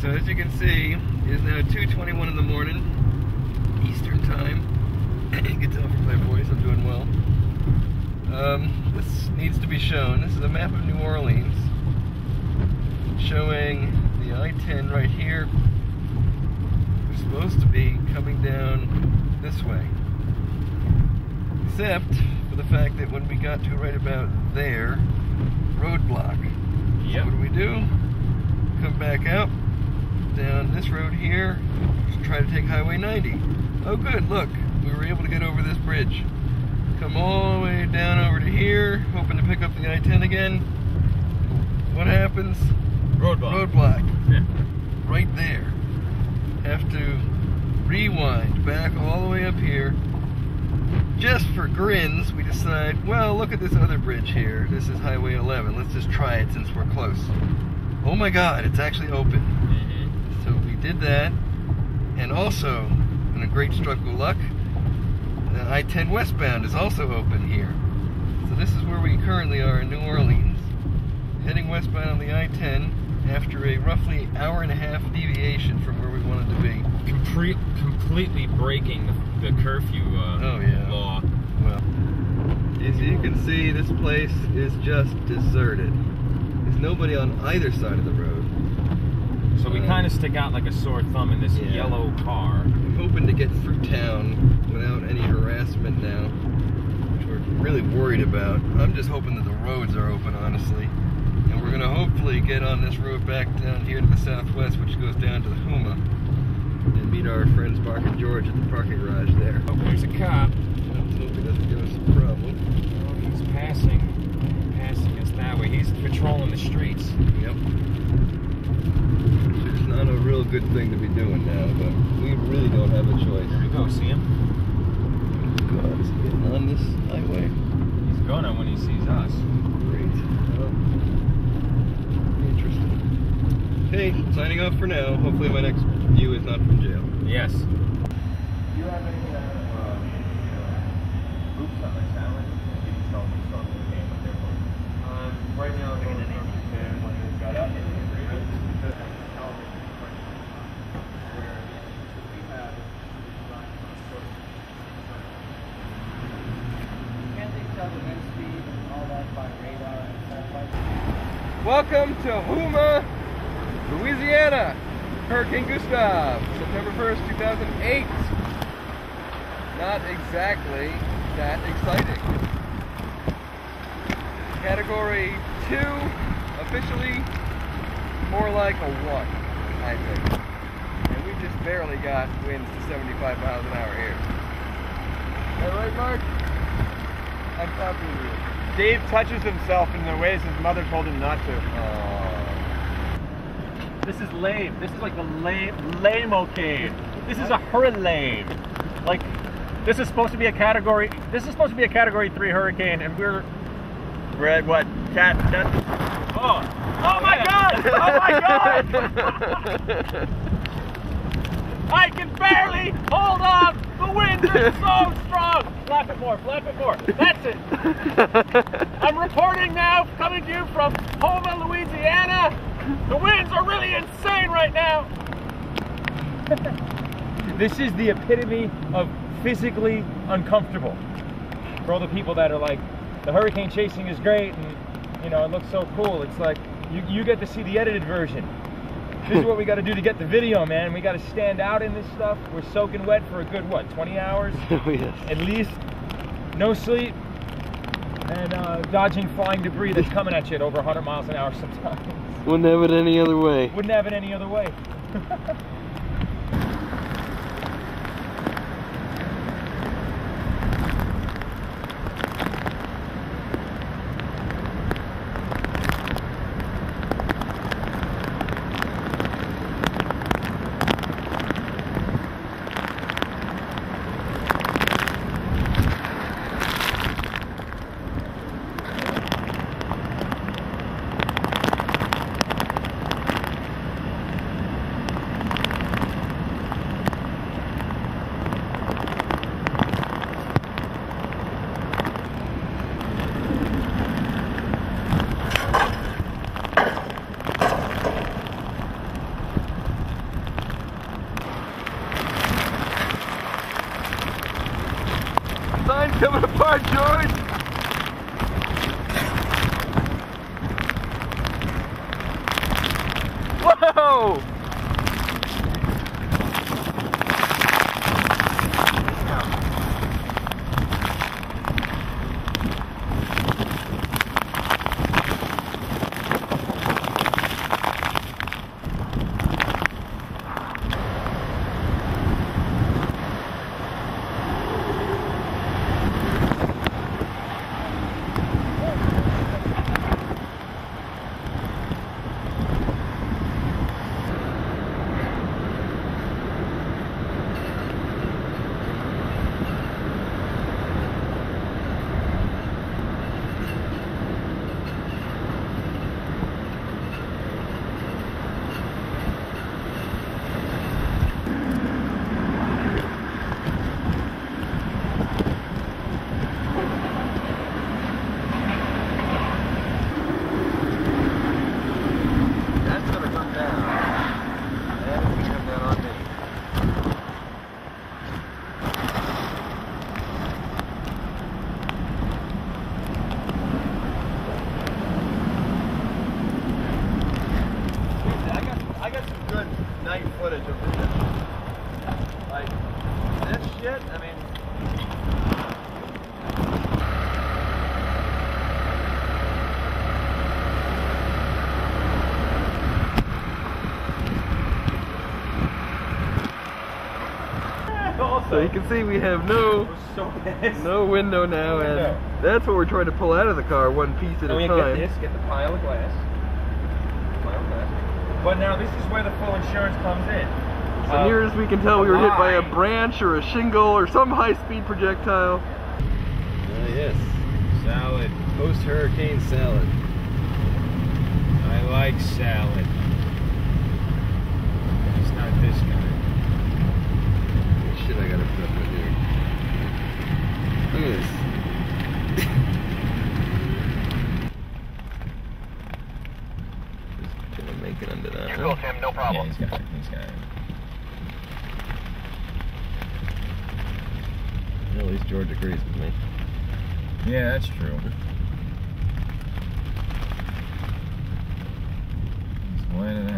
So as you can see, it is now 2:21 in the morning, Eastern time. You can tell from my voice I'm doing well. This needs to be shown. This is a map of New Orleans showing the I-10 right here. We're supposed to be coming down this way. Except for the fact that when we got to right about there, roadblock. Yep. So what do? Come back out down this road here to try to take Highway 90. Oh good, look, we were able to get over this bridge. Come all the way down over to here, hoping to pick up the I-10 again. What happens? Roadblock. Roadblock. Yeah. Right there. Have to rewind back all the way up here. Just for grins, we decide, well, look at this other bridge here. This is Highway 11. Let's just try it since we're close. Oh my God, it's actually open. So we did that, and also, in a great stroke of luck, the I-10 westbound is also open here. So this is where we currently are in New Orleans, heading westbound on the I-10 after a roughly hour-and-a-half deviation from where we wanted to be. Completely breaking the curfew law. Well, as you can see, this place is just deserted. There's nobody on either side of the road. So we kind of stick out like a sore thumb in this yellow car. I'm hoping to get through town without any harassment now, which we're really worried about. I'm just hoping that the roads are open, honestly. And we're going to hopefully get on this road back down here to the southwest, which goes down to the Houma, and meet our friends Mark and George at the parking garage there. Oh, there's a cop. Let's hope he doesn't give us a problem. Oh, he's passing us that way. He's patrolling the streets. Yep. Which is not a real good thing to be doing now, but we really don't have a choice. There we go, see him? God, is he getting on this highway? He's gonna when he sees us. Great. Well, interesting. Okay, signing off for now. Hopefully my next view is not from jail. Yes. Do you have any groups on the challenge? You can tell me from the game what they're doing. Right now, they're in and when they've got up in the agreement, because of the television where we have can't they tell the wind speed and all that by radar and satellite? Welcome to Houma, Louisiana. Hurricane Gustav, September 1st, 2008. Not exactly that exciting. Category 2, officially, more like a 1, I think. And we just barely got winds to 75 miles an hour here. Is that right, Mark? I'm talking to you. Dave touches himself in the ways his mother told him not to. This is lame. This is like the lame-ocade. This is a hurricane. Like, this is supposed to be a category. This is supposed to be a category 3 hurricane, and we're at what? Cat? Oh! Oh my God! Oh my God! I can barely hold on. The winds are so strong. Flap it more. Flap it more. That's it. I'm reporting now, coming to you from Houma, Louisiana. The winds are really insane right now. This is the epitome of physically uncomfortable. For all the people that are like, the hurricane chasing is great and, you know, it looks so cool. It's like, you get to see the edited version. This is what we got to do to get the video, man. We got to stand out in this stuff. We're soaking wet for a good, what, 20 hours? Oh, yes. At least. No sleep. And dodging flying debris that's coming at you at over 100 miles an hour sometimes. Wouldn't have it any other way. Wouldn't have it any other way. So you can see we have no window now, and that's what we're trying to pull out of the car, one piece at a time. Get the pile of glass. But now this is where the full insurance comes in. So near as we can tell, we were hit by a branch or a shingle or some high-speed projectile. Yes, Salad. post-hurricane salad. I like salad. It's not this kind. Shit, I gotta put up with here. Look at this. Just gonna make it under that. You go, Tim, no problem. Yeah, he's got it. At least George agrees with me. Yeah, that's true. He's lining